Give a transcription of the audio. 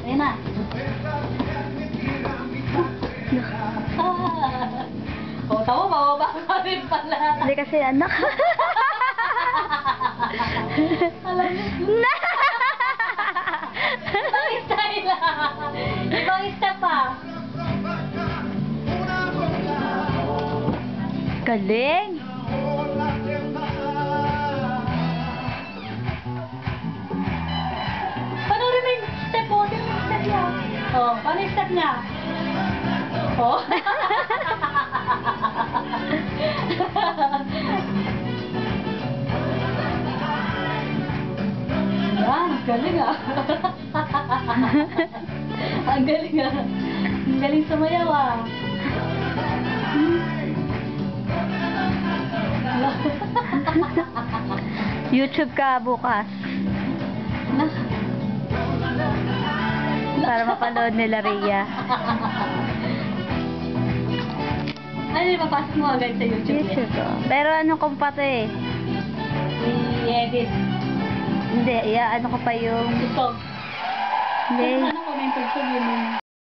Ayun na. O, tama, mababa ka rin pala. Hindi kasi anak. Alam mo. Ibang style ah. Ibang step ah. Galing. Paano rin yung step mo? Tingnan mo yung step niya. Oh, paano yung step niya? Oh. Yan, galing ah. Ang galing ah. Ang galing sumayaw ah. YouTube ka bukas. Para mapanood nila Rhea. Ano yung papasok mo agad sa YouTube? YouTube ko. Pero ano kung pati? I-edit. Hindi, ano ko pa yung... Tugtog. Hindi. Ano ko may tugtog yun?